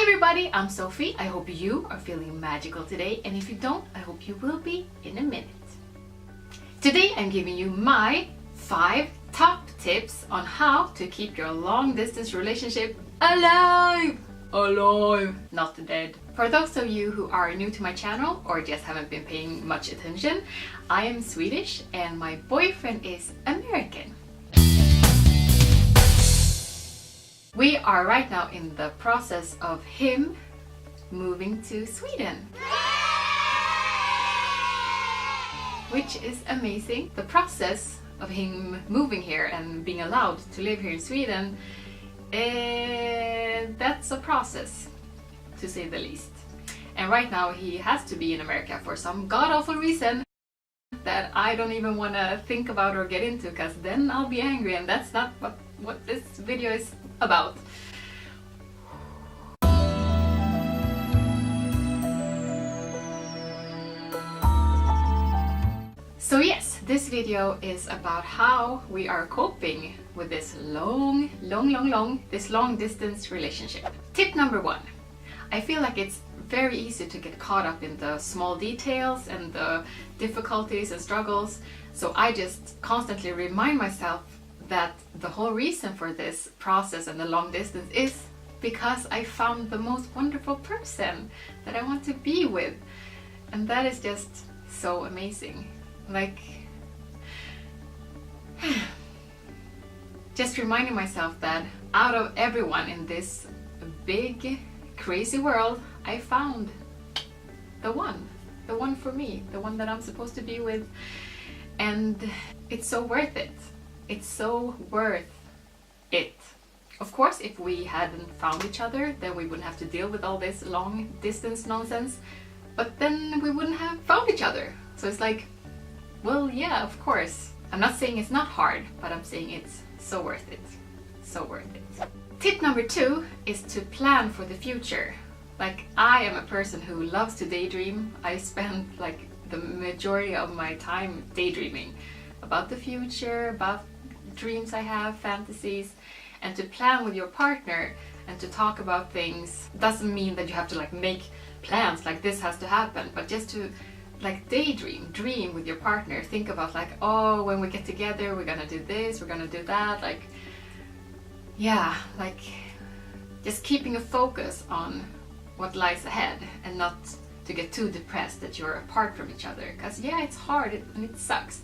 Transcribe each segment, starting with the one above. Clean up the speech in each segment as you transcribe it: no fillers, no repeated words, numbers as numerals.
Hi everybody, I'm Sophie. I hope you are feeling magical today, and if you don't, I hope you will be in a minute. Today I'm giving you my 5 top tips on how to keep your long distance relationship alive! Not dead. For those of you who are new to my channel or just haven't been paying much attention, I am Swedish and my boyfriend is American. We are right now in the process of him moving to Sweden, which is amazing. The process of him moving here and being allowed to live here in Sweden, that's a process, to say the least. And right now he has to be in America for some god-awful reason that I don't even want to think about or get into, because then I'll be angry, and that's not what this video is about. So yes, this video is about how we are coping with this long distance relationship. Tip number 1. I feel like it's very easy to get caught up in the small details and the difficulties and struggles, so I just constantly remind myself that the whole reason for this process and the long distance is because I found the most wonderful person that I want to be with, and that is just so amazing. Like, just reminding myself that out of everyone in this big crazy world, I found the one for me, the one that I'm supposed to be with, and it's so worth it. It's so worth it. Of course, if we hadn't found each other, then we wouldn't have to deal with all this long distance nonsense, but then we wouldn't have found each other. So it's like, well, yeah, of course. I'm not saying it's not hard, but I'm saying it's so worth it. So worth it. Tip number 2 is to plan for the future. Like, I am a person who loves to daydream. I spend like the majority of my time daydreaming about the future, about dreams I have, fantasies, and to plan with your partner and to talk about things doesn't mean that you have to like make plans like this has to happen, but just to like dream with your partner. Think about like, oh, when we get together we're gonna do this, we're gonna do that, like, yeah, like just keeping a focus on what lies ahead and not to get too depressed that you're apart from each other, because yeah, it's hard and it sucks,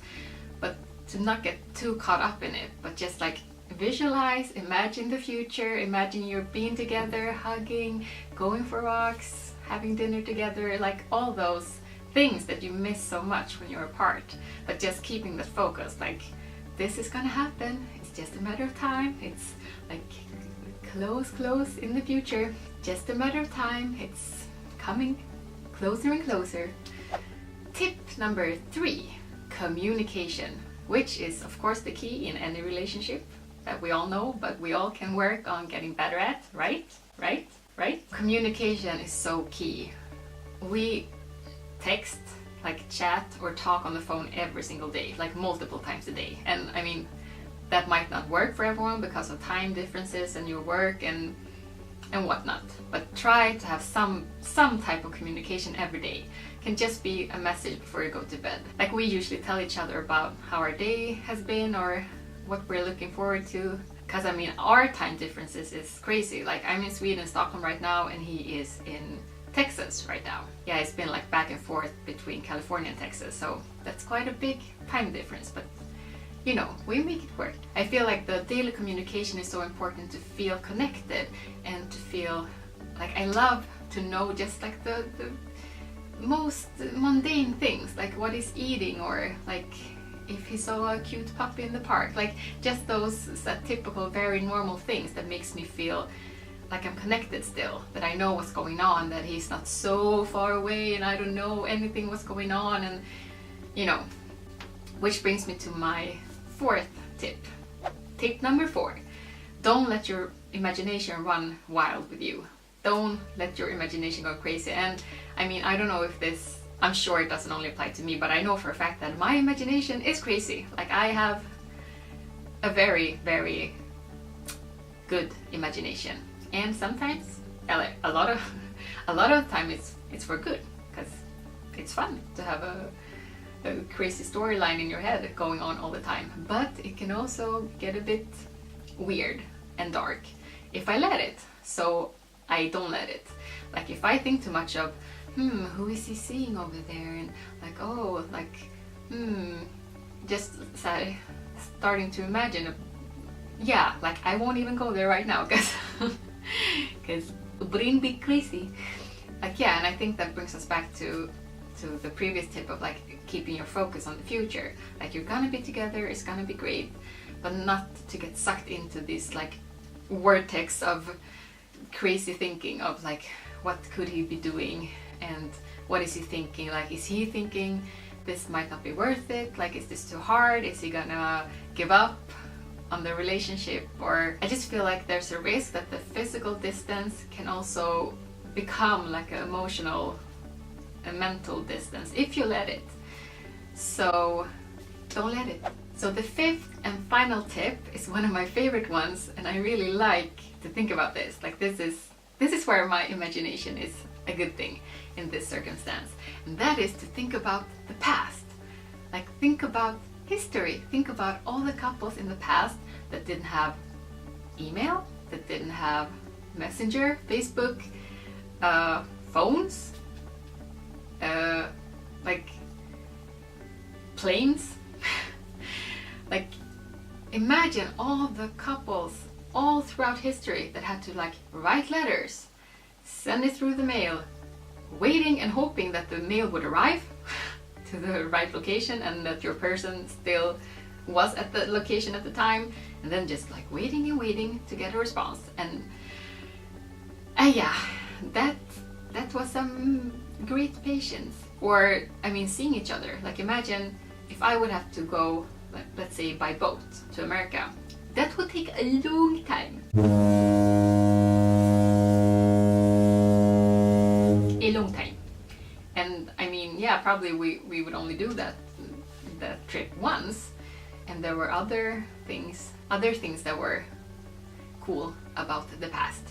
but to not get too caught up in it, but just like visualize, imagine the future, imagine you're being together, hugging, going for walks, having dinner together, like all those things that you miss so much when you're apart, but just keeping the focus, like this is gonna happen, it's just a matter of time, it's like close in the future, just a matter of time, it's coming closer and closer. Tip number 3, communication, which is of course the key in any relationship that we all know, but we all can work on getting better at, right? Communication is so key. We text, like chat or talk on the phone every single day, like multiple times a day, and I mean that might not work for everyone because of time differences and your work and whatnot, but try to have some type of communication every day. It can just be a message before you go to bed. Like, we usually tell each other about how our day has been or what we're looking forward to, because I mean our time differences is crazy. Like, I'm in Sweden, Stockholm right now, and he is in Texas right now. Yeah, it's been like back and forth between California and Texas, so that's quite a big time difference, but you know, we make it work. I feel like the daily communication is so important to feel connected and to feel like, I love to know just like the most mundane things, like what he's eating, or like if he saw a cute puppy in the park, like just those typical, very normal things that makes me feel like I'm connected still, that I know what's going on, that he's not so far away and I don't know anything what's going on, and you know, which brings me to my 4th tip. Tip number 4. Don't let your imagination run wild with you. Don't let your imagination go crazy. And I mean, I don't know if this, I'm sure it doesn't only apply to me, but I know for a fact that my imagination is crazy. Like, I have a very good imagination, and sometimes a lot of a lot of the time it's for good, because it's fun to have a crazy storyline in your head going on all the time. But it can also get a bit weird and dark if I let it. So I don't let it. Like if I think too much of, who is he seeing over there? And like, oh, like, just starting to imagine. Yeah, like I won't even go there right now because brain be crazy. Like, yeah, and I think that brings us back to the previous tip of like keeping your focus on the future. Like you're gonna be together, it's gonna be great, but not to get sucked into this like vortex of crazy thinking of like, what could he be doing and what is he thinking? Like, is he thinking this might not be worth it? Like, is this too hard? Is he gonna give up on the relationship? Or I just feel like there's a risk that the physical distance can also become like an emotional and mental distance if you let it. So don't let it. So the fifth and final tip is one of my favorite ones, and I really like to think about this. Like this is where my imagination is a good thing in this circumstance, and that is to think about the past. Like think about history. Think about all the couples in the past that didn't have email, that didn't have Messenger, Facebook, phones, like planes. Like imagine all the couples all throughout history that had to like write letters, send it through the mail, waiting and hoping that the mail would arrive to the right location and that your person still was at the location at the time, and then just like waiting and waiting to get a response. And yeah, that was some great patience. Or I mean, seeing each other. Like imagine if I would have to go, like, let's say by boat to America. That would take a long time. A long time. And I mean, yeah, probably we would only do that trip once, and there were other things that were cool about the past.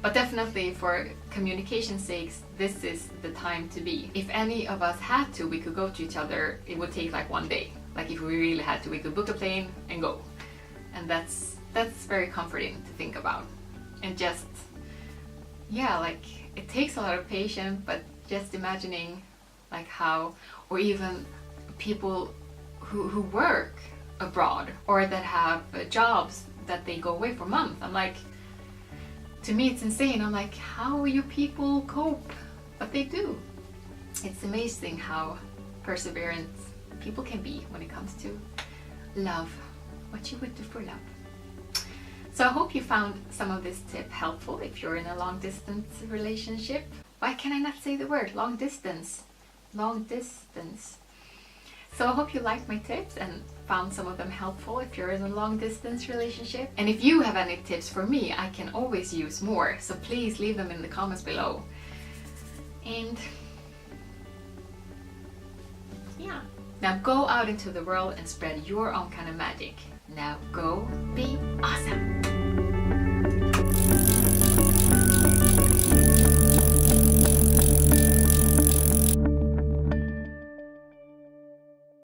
But definitely for communication's sakes, this is the time to be. If any of us had to, we could go to each other, it would take like one day. Like if we really had to, we could book a plane and go. And that's very comforting to think about. And just, yeah, like it takes a lot of patience, but just imagining like how, or even people who work abroad or that have jobs that they go away for months. I'm like, to me it's insane. I'm like, how you people cope? But they do. It's amazing how perseverant people can be when it comes to love. What you would do for love. So I hope you found some of this tip helpful if you're in a long distance relationship. Why can I not say the word? Long distance. Long distance. So I hope you liked my tips and found some of them helpful if you're in a long distance relationship. And if you have any tips for me, I can always use more. So please leave them in the comments below. And yeah. Now go out into the world and spread your own kind of magic. Now go be awesome.